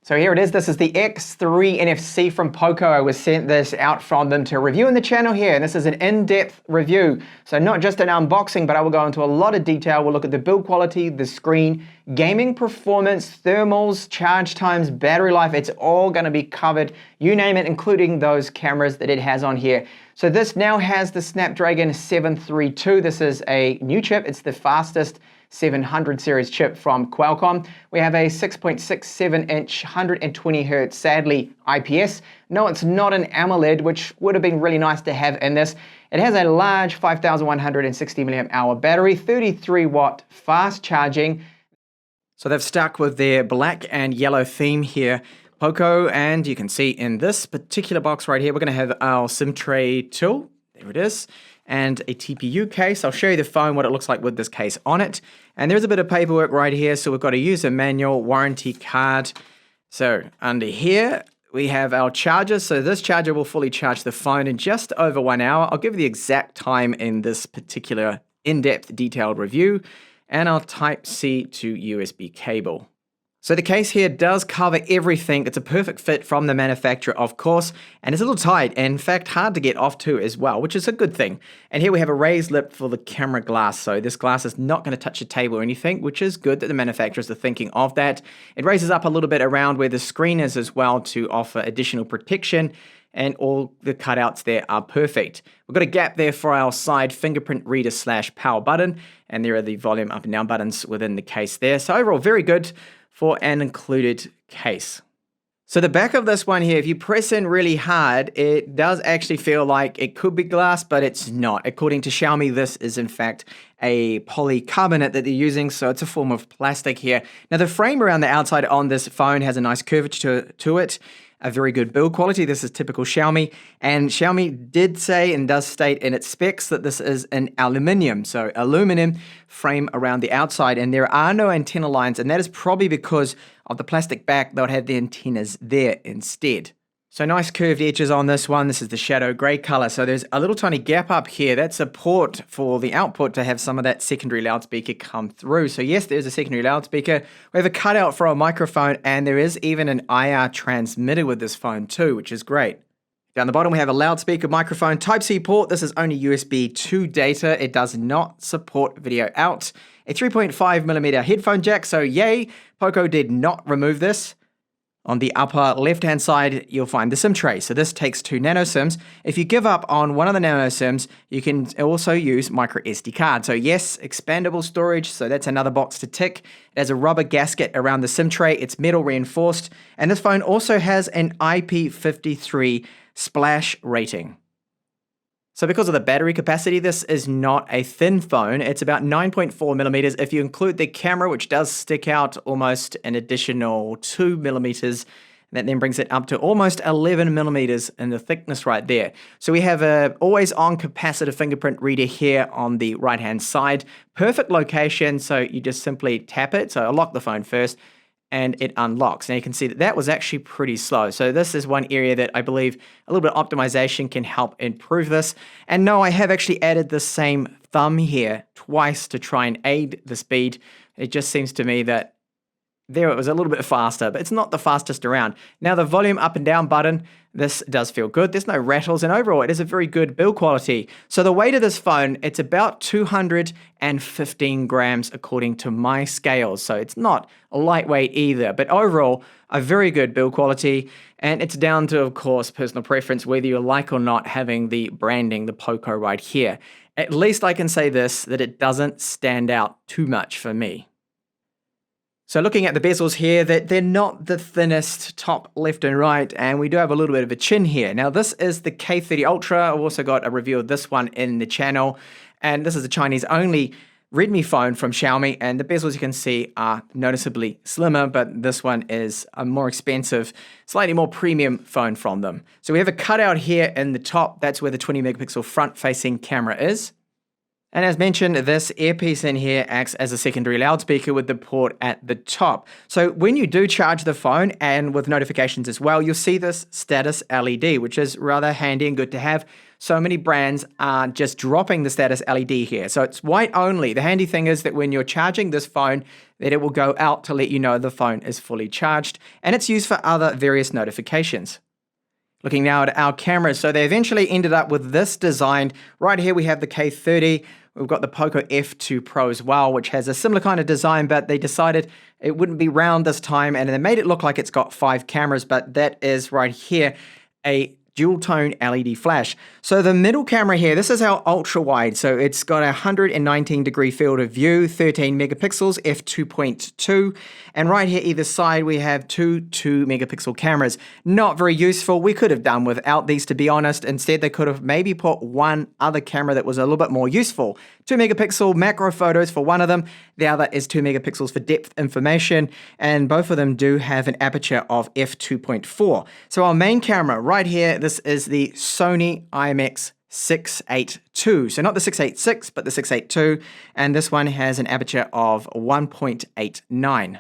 So here it is. This is the X3 NFC from Poco. I was sent this out from them to review in the channel here. And this is an in-depth review. So not just an unboxing, but I will go into a lot of detail. We'll look at the build quality, the screen, gaming performance, thermals, charge times, battery life. It's all going to be covered. You name it, including those cameras that it has on here. So this now has the Snapdragon 732. This is a new chip. It's the fastest 700 series chip from Qualcomm. We have a 6.67-inch 120 Hz, sadly, IPS. No, it's not an AMOLED, which would have been really nice to have in this. It has a large 5,160 mAh battery, 33 watt fast charging. So they've stuck with their black and yellow theme here, Poco, and you can see in this particular box right here, we're going to have our SIM tray tool. There it is. And a TPU case. I'll show you the phone, what it looks like with this case on it. And there's a bit of paperwork right here. So we've got a user manual, warranty card. So under here, we have our charger. So this charger will fully charge the phone in just over 1 hour. I'll give you the exact time in this particular in-depth detailed review. And our Type-C to USB cable. So the case here does cover everything. It's a perfect fit from the manufacturer, of course, and it's a little tight, and in fact hard to get off to as well, which is a good thing. And here we have a raised lip for the camera glass, so this glass is not going to touch the table or anything, which is good that the manufacturers are thinking of that. It raises up a little bit around where the screen is as well to offer additional protection, and all the cutouts there are perfect. We've got a gap there for our side fingerprint reader / power button, and there are the volume up and down buttons within the case there. So overall, very good for an included case. So the back of this one here, if you press in really hard, it does actually feel like it could be glass, but it's not. According to Xiaomi, this is in fact a polycarbonate that they're using, so it's a form of plastic here. Now the frame around the outside on this phone has a nice curvature to it, a very good build quality. This is typical Xiaomi, and Xiaomi did say and does state in its specs that this is an aluminum, so aluminum frame around the outside, and there are no antenna lines, and that is probably because of the plastic back. They'll have the antennas there instead. So nice curved edges on this one. This is the shadow gray color. So there's a little tiny gap up here. That's a port for the output to have some of that secondary loudspeaker come through. So yes, there's a secondary loudspeaker. We have a cutout for a microphone, and there is even an IR transmitter with this phone too, which is great. Down the bottom, we have a loudspeaker microphone Type-C port. This is only USB 2 data. It does not support video out. A 3.5mm headphone jack. So yay, Poco did not remove this. On the upper left-hand side, you'll find the SIM tray. So this takes 2 nano SIMs. If you give up on one of the nano SIMs, you can also use micro SD card. So yes, expandable storage. So that's another box to tick. It has a rubber gasket around the SIM tray. It's metal reinforced. And this phone also has an IP53 splash rating. So because of the battery capacity, this is not a thin phone. It's about 9.4mm. If you include the camera, which does stick out almost an additional 2mm, that then brings it up to almost 11mm in the thickness right there. So we have a always-on capacitive fingerprint reader here on the right-hand side. Perfect location, so you just simply tap it. So I'll lock the phone first, and it unlocks. Now you can see that that was actually pretty slow. So this is one area that I believe a little bit of optimization can help improve this. And no, I have actually added the same thumb here twice to try and aid the speed. It just seems to me that there it was a little bit faster, but it's not the fastest around. Now the volume up and down button, this does feel good. There's no rattles, and overall it is a very good build quality. So the weight of this phone, it's about 215 grams according to my scales. So it's not lightweight either, but overall a very good build quality. And it's down to, of course, personal preference, whether you like or not having the branding, the Poco right here. At least I can say this, that it doesn't stand out too much for me. So looking at the bezels here, that they're not the thinnest top left and right, and we do have a little bit of a chin here. Now this is the K30 Ultra. I've also got a review of this one in the channel, and this is a Chinese only Redmi phone from Xiaomi, and the bezels you can see are noticeably slimmer, but this one is a more expensive, slightly more premium phone from them. So we have a cutout here in the top. That's where the 20 megapixel front facing camera is. And as mentioned, this earpiece in here acts as a secondary loudspeaker with the port at the top. So when you do charge the phone and with notifications as well, you'll see this status LED, which is rather handy and good to have. So many brands are just dropping the status LED here. So it's white only. The handy thing is that when you're charging this phone, that it will go out to let you know the phone is fully charged, and it's used for other various notifications. Looking now at our cameras, so they eventually ended up with this design. Right here we have the K30. We've got the Poco F2 Pro as well, which has a similar kind of design, but they decided it wouldn't be round this time, and they made it look like it's got 5 cameras, but that is right here a dual tone LED flash. So the middle camera here, this is our ultra wide. So it's got a 119 degree field of view, 13 megapixels, f2.2. And right here either side, we have two 2 megapixel cameras. Not very useful. We could have done without these, to be honest. Instead, they could have maybe put one other camera that was a little bit more useful. 2 megapixel macro photos for one of them. The other is 2 megapixels for depth information. And both of them do have an aperture of f2.4. So our main camera right here, this is the Sony IMX682. So not the 686, but the 682. And this one has an aperture of 1.89.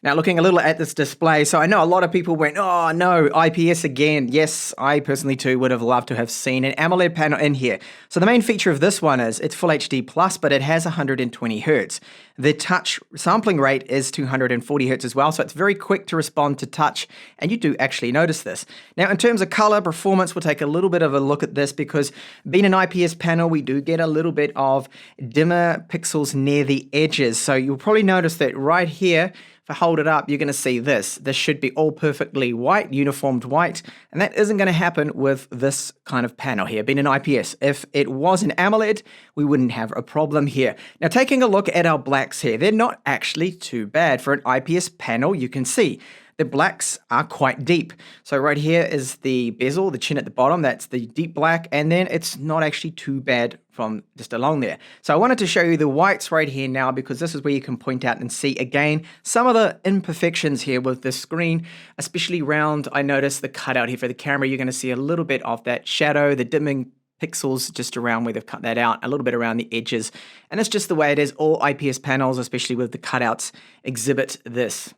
Now, looking a little at this display, so I know a lot of people went, oh no, IPS again. Yes, I personally too would have loved to have seen an AMOLED panel in here. So the main feature of this one is it's Full HD+, but it has 120 Hz. The touch sampling rate is 240 Hz as well, so it's very quick to respond to touch, and you do actually notice this. Now, in terms of color performance, we'll take a little bit of a look at this because being an IPS panel, we do get a little bit of dimmer pixels near the edges. So you'll probably notice that right here, if I hold it up, you're going to see this. This should be all perfectly white, uniformed white, and that isn't going to happen with this kind of panel here, being an IPS. If it was an AMOLED, we wouldn't have a problem here. Now, taking a look at our blacks here, they're not actually too bad. For an IPS panel, you can see the blacks are quite deep. So right here is the bezel, the chin at the bottom, that's the deep black, and then it's not actually too bad from just along there. So I wanted to show you the whites right here now because this is where you can point out and see again some of the imperfections here with the screen, especially around, I noticed the cutout here for the camera, you're going to see a little bit of that shadow, the dimming pixels just around where they've cut that out, a little bit around the edges, and it's just the way it is. All IPS panels, especially with the cutouts, exhibit this.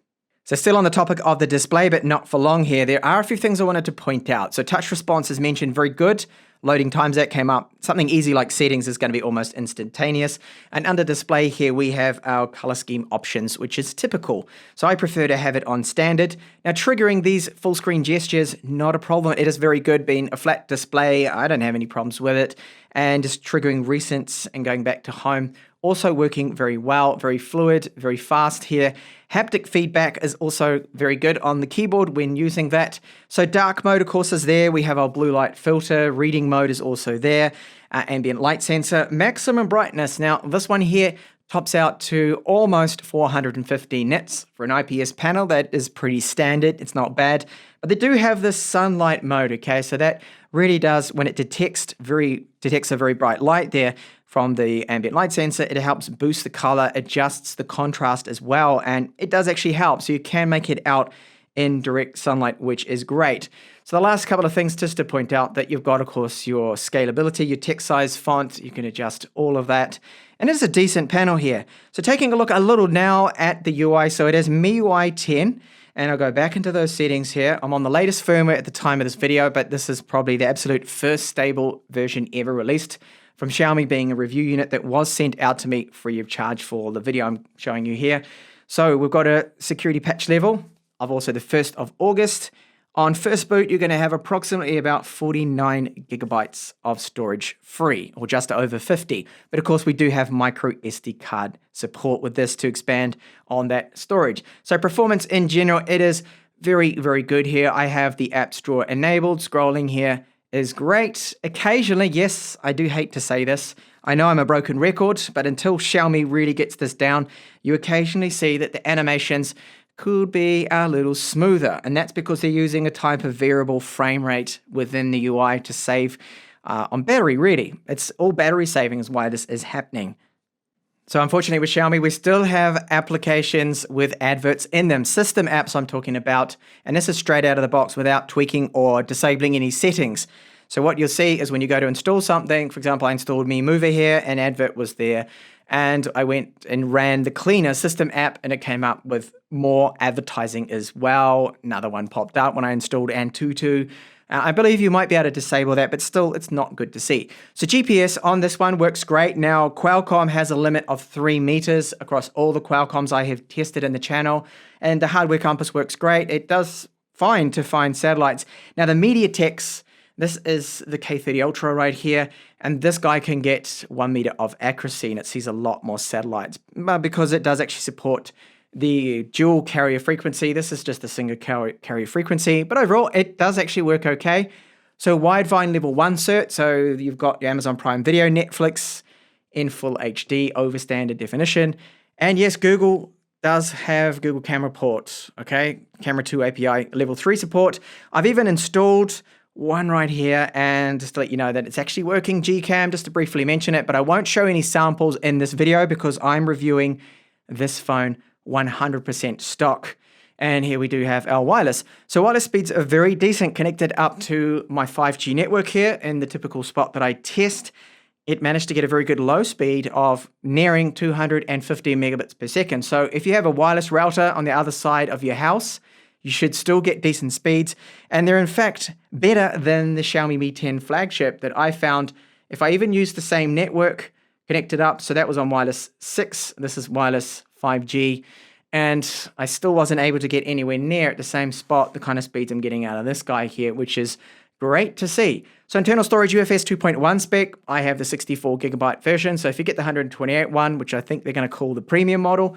So still on the topic of the display, but not for long here, there are a few things I wanted to point out. So touch response, as mentioned, very good. Loading times that came up. Something easy like settings is going to be almost instantaneous. And under display here, we have our color scheme options, which is typical. So I prefer to have it on standard. Now triggering these full screen gestures, not a problem. It is very good being a flat display. I don't have any problems with it. And just triggering recents and going back to home, also working very well, very fluid, very fast here. Haptic feedback is also very good on the keyboard when using that. So dark mode, of course, is there. We have our blue light filter. Reading mode is also there. Ambient light sensor. Maximum brightness. Now, this one here tops out to almost 450 nits. For an IPS panel, that is pretty standard. It's not bad. But they do have this sunlight mode, okay? So that really does, when it detects a very bright light there, from the ambient light sensor, it helps boost the color, adjusts the contrast as well, and it does actually help. So you can make it out in direct sunlight, which is great. So the last couple of things just to point out that you've got, of course, your scalability, your text size, font, you can adjust all of that. And it's a decent panel here. So taking a look a little now at the UI, so it is MIUI 10. And I'll go back into those settings here. I'm on the latest firmware at the time of this video, but this is probably the absolute first stable version ever released from Xiaomi, being a review unit that was sent out to me free of charge for the video I'm showing you here. So we've got a security patch level of also the 1st of August. On first boot, you're going to have approximately about 49 gigabytes of storage free, or just over 50. But of course, we do have micro SD card support with this to expand on that storage. So performance in general, it is very, very good here. I have the apps drawer enabled. Scrolling here is great. Occasionally, yes, I do hate to say this. I know I'm a broken record, but until Xiaomi really gets this down, you occasionally see that the animations could be a little smoother. And that's because they're using a type of variable frame rate within the UI to save on battery, really. It's all battery saving is why this is happening. So unfortunately with Xiaomi, we still have applications with adverts in them, system apps I'm talking about, and this is straight out of the box without tweaking or disabling any settings. So what you'll see is when you go to install something, for example, I installed Mi Mover here, an advert was there, and I went and ran the Cleaner system app, and it came up with more advertising as well. Another one popped up when I installed Antutu. I believe you might be able to disable that, but still, it's not good to see. So GPS on this one works great. Now, Qualcomm has a limit of 3 meters across all the Qualcomms I have tested in the channel, and the hardware compass works great. It does fine to find satellites. Now, the MediaTeks, this is the K30 Ultra right here, and this guy can get 1 meter of accuracy, and it sees a lot more satellites, but because it does actually support the dual carrier frequency. This is just a single carrier frequency, but overall it does actually work okay. So Widevine level 1 cert, so you've got your Amazon Prime Video, Netflix in full HD over standard definition. And yes, Google does have Google Camera Port, okay? Camera 2 API level 3 support. I've even installed one right here, and just to let you know that it's actually working, Gcam, just to briefly mention it, but I won't show any samples in this video because I'm reviewing this phone 100% stock. And here we do have our wireless. So wireless speeds are very decent, connected up to my 5G network here in the typical spot that I test. It managed to get a very good low speed of nearing 250 megabits per second. So if you have a wireless router on the other side of your house, you should still get decent speeds. And they're in fact better than the Xiaomi Mi 10 flagship that I found. If I even use the same network connected up, so that was on wireless 6, this is wireless 5G, and I still wasn't able to get anywhere near at the same spot the kind of speeds I'm getting out of this guy here, which is great to see. So internal storage UFS 2.1 spec, I have the 64 gigabyte version, so if you get the 128 one, which I think they're going to call the premium model,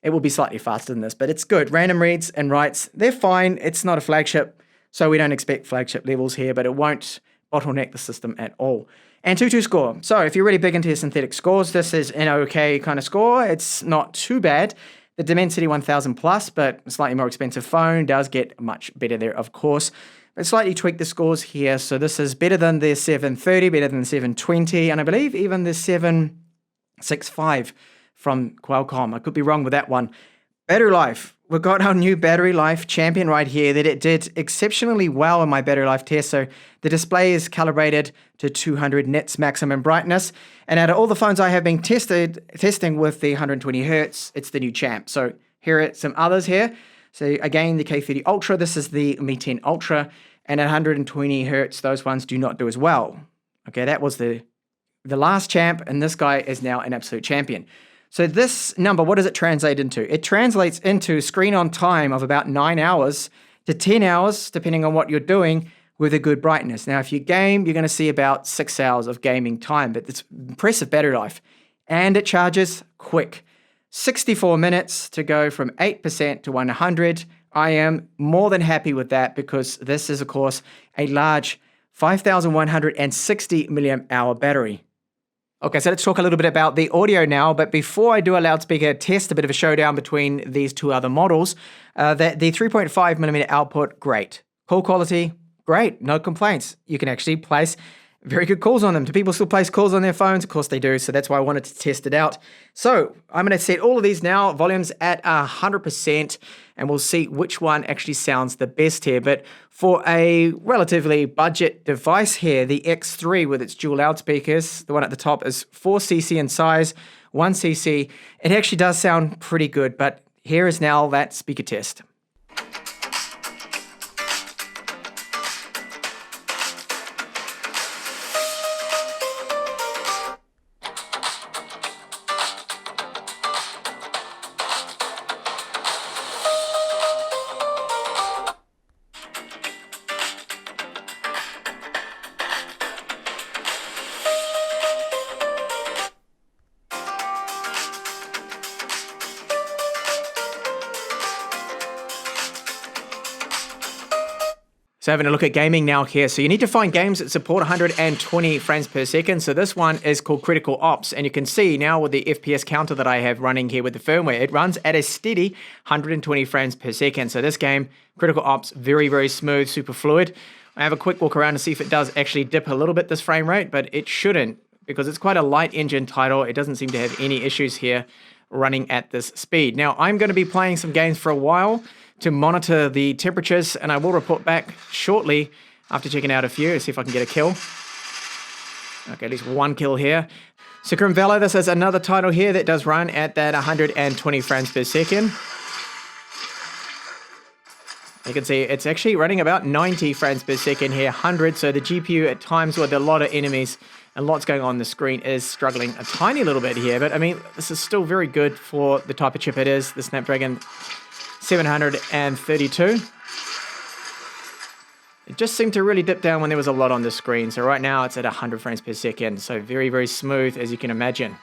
it will be slightly faster than this, but it's good. Random reads and writes, they're fine. It's not a flagship, so we don't expect flagship levels here, but it won't bottleneck the system at all. Antutu score. So if you're really big into your synthetic scores, this is an okay kind of score. It's not too bad. The Dimensity 1000 Plus, but a slightly more expensive phone, does get much better there, of course. But slightly tweak the scores here. So this is better than the 730, better than the 720, and I believe even the 765 from Qualcomm. I could be wrong with that one. Battery life. We've got our new battery life champion right here that it did exceptionally well in my battery life test. So the display is calibrated to 200 nits maximum brightness. And out of all the phones I have been testing with the 120 hertz, it's the new champ. So here are some others here. So again, the K30 Ultra, this is the Mi 10 Ultra. And at 120 hertz, those ones do not do as well. Okay, that was the last champ, and this guy is now an absolute champion. So this number, what does it translate into? It translates into screen on time of about 9 hours to 10 hours, depending on what you're doing, with a good brightness. Now, if you game, you're going to see about 6 hours of gaming time, but it's impressive battery life. And it charges quick. 64 minutes to go from 8% to 100. I am more than happy with that because this is, of course, a large 5,160 milliamp hour battery. Okay, so let's talk a little bit about the audio now, but before I do a loudspeaker test, a bit of a showdown between these two other models, the 3.5mm output, great. Call quality, great, no complaints. You can actually place very good calls on them. Do people still place calls on their phones? Of course they do, so that's why I wanted to test it out. So I'm going to set all of these now, volumes at 100%, and we'll see which one actually sounds the best here. But for a relatively budget device here, the X3 with its dual loudspeakers, the one at the top is 4cc in size, 1cc. It actually does sound pretty good, but here is now that speaker test. So having a look at gaming now here. So you need to find games that support 120 frames per second. So this one is called Critical Ops. And you can see now with the FPS counter that I have running here with the firmware, it runs at a steady 120 frames per second. So this game, Critical Ops, very, very smooth, super fluid. I have a quick walk around to see if it does actually dip a little bit, this frame rate, but it shouldn't because it's quite a light engine title. It doesn't seem to have any issues here running at this speed. Now, I'm going to be playing some games for a while to monitor the temperatures, and I will report back shortly after checking out a few. See if I can get a kill. Okay, at least one kill here. Sucrum Velo, this is another title here that does run at that 120 frames per second. You can see it's actually running about 90 frames per second here, 100. So the GPU at times with a lot of enemies and lots going on the screen is struggling a tiny little bit here. But I mean, this is still very good for the type of chip it is, the Snapdragon 732. It just seemed to really dip down when there was a lot on the screen. So right now it's at 100 frames per second. So very, very smooth, as you can imagine.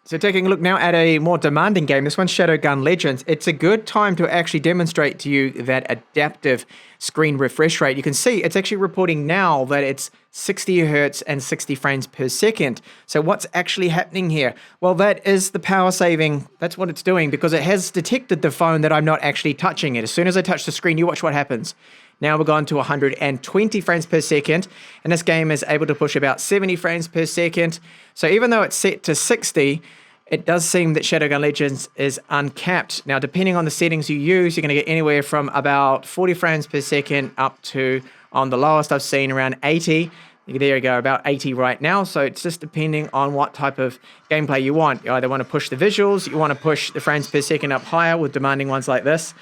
So taking a look now at a more demanding game, this one's Shadowgun Legends. It's a good time to actually demonstrate to you that adaptive screen refresh rate. You can see it's actually reporting now that it's 60 Hz and 60 frames per second. So what's actually happening here? Well, that is the power saving. That's what it's doing, because it has detected the phone that I'm not actually touching it. As soon as I touch the screen, you watch what happens. Now we're gone to 120 frames per second, and this game is able to push about 70 frames per second. So even though it's set to 60, it does seem that Shadowgun Legends is uncapped. Now, depending on the settings you use, you're going to get anywhere from about 40 frames per second up to, on the lowest I've seen, around 80. There you go, about 80 right now. So it's just depending on what type of gameplay you want. You either want to push the visuals, you want to push the frames per second up higher with demanding ones like this.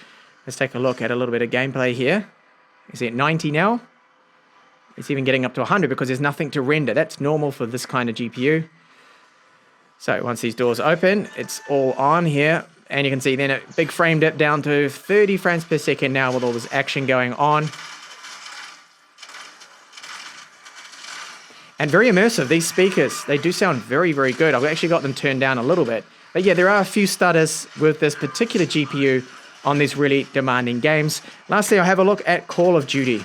Let's take a look at a little bit of gameplay here. You see at 90 now. It's even getting up to 100 because there's nothing to render. That's normal for this kind of GPU. So once these doors open, it's all on here. And you can see then a big frame dip down to 30 frames per second now with all this action going on. And very immersive, these speakers, they do sound very, very good. I've actually got them turned down a little bit. But yeah, there are a few stutters with this particular GPU on these really demanding games. Lastly, I'll have a look at Call of Duty.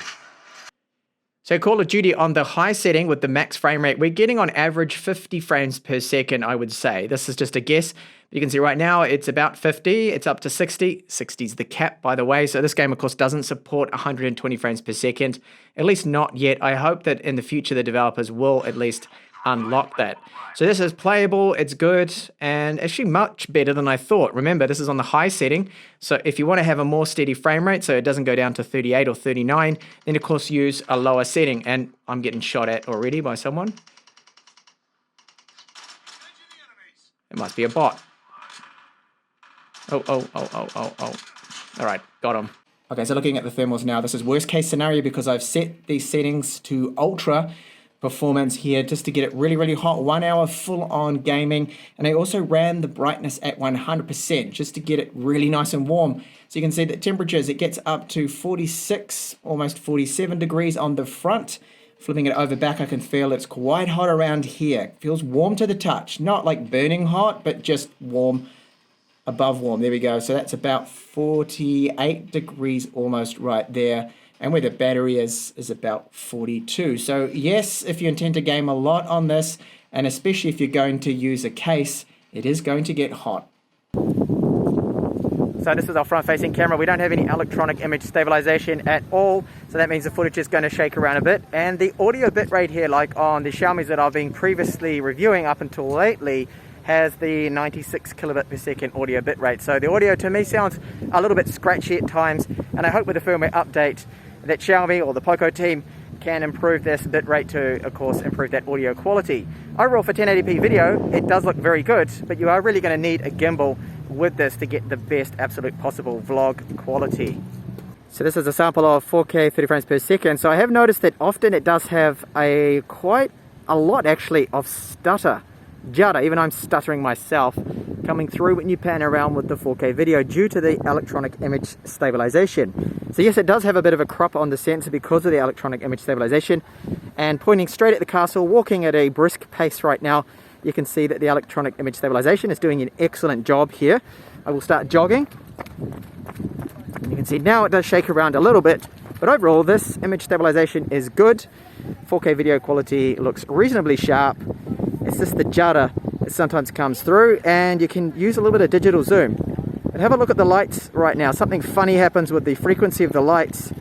So Call of Duty on the high setting with the max frame rate, we're getting on average 50 frames per second, I would say. This is just a guess. You can see right now it's about 50, it's up to 60. 60 is the cap, by the way. So this game, of course, doesn't support 120 frames per second, at least not yet. I hope that in the future the developers will at least unlock that. So this is playable, it's good, and actually much better than I thought. Remember, this is on the high setting, so if you want to have a more steady frame rate, so it doesn't go down to 38 or 39, then of course use a lower setting. And I'm getting shot at already by someone. It must be a bot. Oh. All right, got him. Okay, so looking at the thermals now, this is worst case scenario because I've set these settings to ultra performance here just to get it really, really hot. 1 hour full on gaming. And I also ran the brightness at 100% just to get it really nice and warm. So you can see the temperatures, it gets up to 46, almost 47 degrees on the front. Flipping it over back, I can feel it's quite hot around here. It feels warm to the touch. Not like burning hot, but just warm, above warm. There we go. So that's about 48 degrees almost right there. And where the battery is about 42. So yes, if you intend to game a lot on this, and especially if you're going to use a case, it is going to get hot. So this is our front-facing camera. We don't have any electronic image stabilization at all. So that means the footage is going to shake around a bit. And the audio bitrate here, like on the Xiaomi's that I've been previously reviewing up until lately, has the 96 kilobit per second audio bitrate. So the audio to me sounds a little bit scratchy at times. And I hope with the firmware update that Xiaomi or the Poco team can improve this bitrate to, of course, improve that audio quality. Overall, for 1080p video, it does look very good, but you are really going to need a gimbal with this to get the best absolute possible vlog quality. So this is a sample of 4K 30 frames per second. So I have noticed that often it does have quite a lot actually of stutter. Judder, even I'm stuttering myself, coming through when you pan around with the 4K video due to the electronic image stabilization. So yes, it does have a bit of a crop on the sensor because of the electronic image stabilization. And pointing straight at the castle, walking at a brisk pace right now, you can see that the electronic image stabilization is doing an excellent job here. I will start jogging. You can see now it does shake around a little bit, but overall this image stabilization is good. 4K video quality looks reasonably sharp. It's just the judder that sometimes comes through, and you can use a little bit of digital zoom. But have a look at the lights right now. Something funny happens with the frequency of the lights,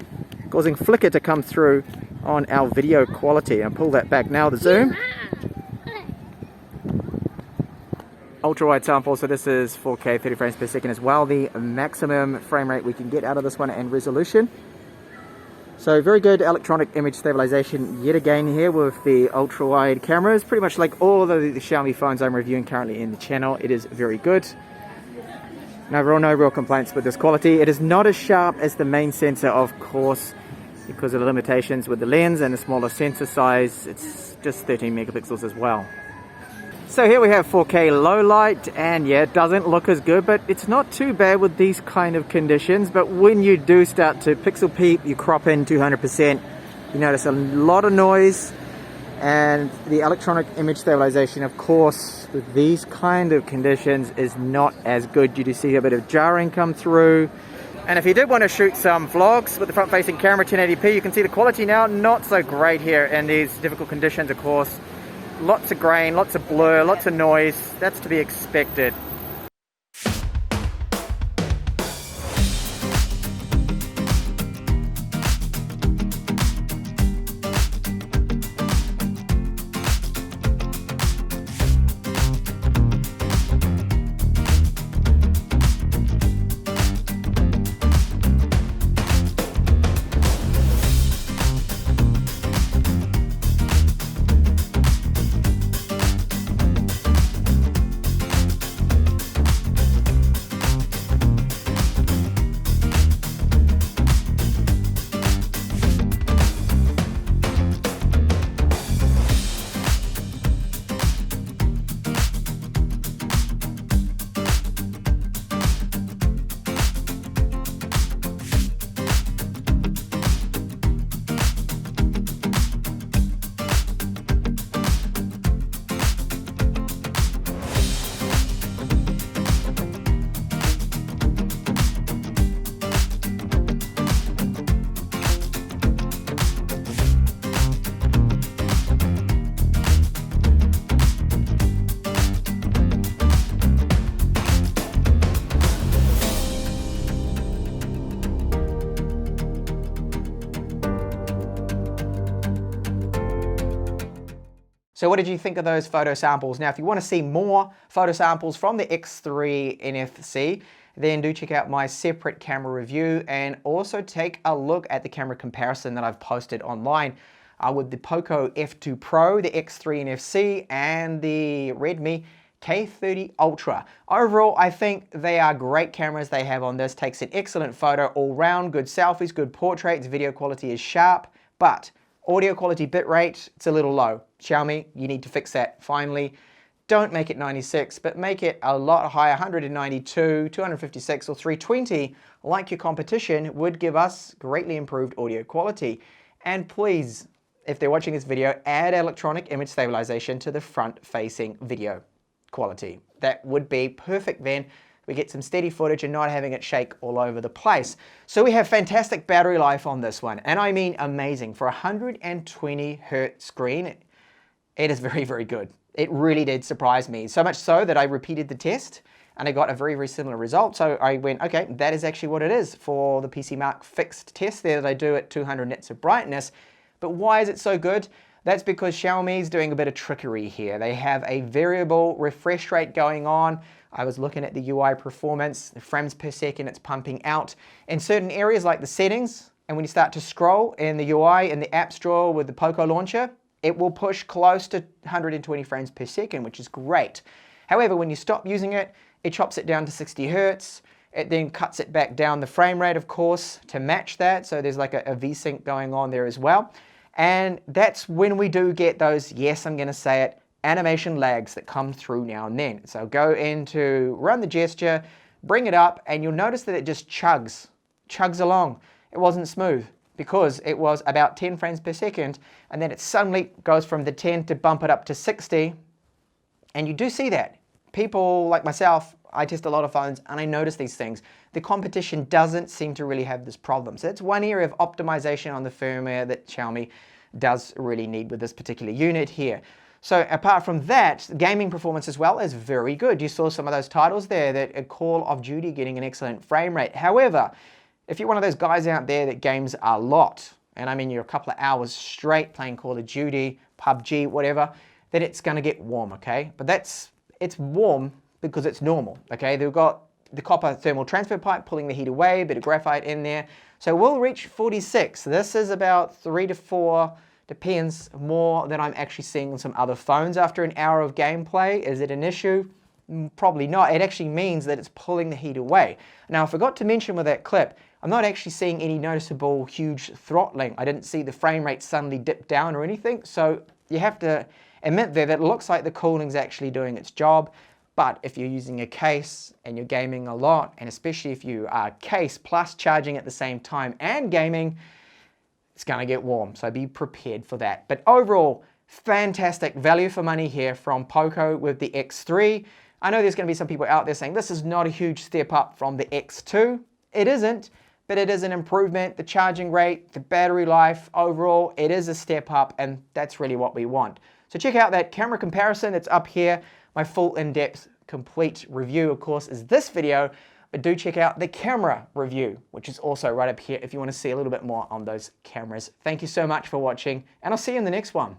causing flicker to come through on our video quality. And pull that back now, the zoom. Ultra wide sample, so this is 4K 30 frames per second as well. The maximum frame rate we can get out of this one and resolution. So very good electronic image stabilization yet again here with the ultra wide cameras. Pretty much like all the Xiaomi phones I'm reviewing currently in the channel, it is very good. And overall, no real complaints with this quality. It is not as sharp as the main sensor, of course, because of the limitations with the lens and the smaller sensor size. It's just 13 megapixels as well. So here we have 4K low light, and yeah, it doesn't look as good, but it's not too bad with these kind of conditions. But when you do start to pixel peep, you crop in 200%, you notice a lot of noise, and the electronic image stabilization, of course, with these kind of conditions is not as good. You do see a bit of jarring come through. And if you did want to shoot some vlogs with the front-facing camera 1080p, you can see the quality now not so great here in these difficult conditions, of course. Lots of grain, lots of blur, lots of noise. That's to be expected. So what did you think of those photo samples? Now, if you want to see more photo samples from the X3 NFC, then do check out my separate camera review and also take a look at the camera comparison that I've posted online with the Poco F2 Pro, the X3 NFC, and the Redmi K30 Ultra. Overall, I think they are great cameras they have on this. Takes an excellent photo all round, good selfies, good portraits, video quality is sharp, but audio quality bitrate, it's a little low. Xiaomi, you need to fix that finally. Don't make it 96, but make it a lot higher, 192, 256 or 320, like your competition, would give us greatly improved audio quality. And please, if they're watching this video, add electronic image stabilization to the front-facing video quality. That would be perfect then. We get some steady footage and not having it shake all over the place. So we have fantastic battery life on this one, and I mean amazing. For a 120 Hz screen, it is very, very good. It really did surprise me, so much so that I repeated the test and I got a very, very similar result. So I went, okay, that is actually what it is for the PC Mark fixed test there that I do at 200 nits of brightness. But why is it so good? That's because Xiaomi is doing a bit of trickery here. They have a variable refresh rate going on. I was looking at the UI performance, the frames per second it's pumping out. In certain areas like the settings, and when you start to scroll in the UI in the App Store with the Poco launcher, it will push close to 120 frames per second, which is great. However, when you stop using it, it chops it down to 60 Hertz. It then cuts it back down the frame rate, of course, to match that. So there's like a V-Sync going on there as well. And that's when we do get those, yes, I'm going to say it, animation lags that come through now and then. So go into run the gesture, bring it up, and you'll notice that it just chugs along. It wasn't smooth because it was about 10 frames per second, and then it suddenly goes from the 10 to bump it up to 60. And you do see that. People like myself, I test a lot of phones and I notice these things. The competition doesn't seem to really have this problem. So that's one area of optimization on the firmware that Xiaomi does really need with this particular unit here. So apart from that, gaming performance as well is very good. You saw some of those titles there, that Call of Duty getting an excellent frame rate. However, if you're one of those guys out there that games a lot, and I mean you're a couple of hours straight playing Call of Duty, PUBG, whatever, then it's going to get warm, okay? But it's warm because it's normal, okay? They've got the copper thermal transfer pipe pulling the heat away, a bit of graphite in there. So we'll reach 46. This is about 3 to 4, depends, more than I'm actually seeing on some other phones after an hour of gameplay. Is it an issue? Probably not. It actually means that it's pulling the heat away. Now, I forgot to mention with that clip, I'm not actually seeing any noticeable huge throttling. I didn't see the frame rate suddenly dip down or anything, so you have to admit there that it looks like the cooling's actually doing its job. But if you're using a case and you're gaming a lot, and especially if you are case plus charging at the same time and gaming, it's going to get warm, so be prepared for that. But overall, fantastic value for money here from Poco with the X3. I know there's going to be some people out there saying this is not a huge step up from the X2. It isn't, but it is an improvement. The charging rate, the battery life, overall, it is a step up, and that's really what we want. So check out that camera comparison that's up here. My full in-depth complete review, of course, is this video, but do check out the camera review, which is also right up here if you want to see a little bit more on those cameras. Thank you so much for watching, and I'll see you in the next one.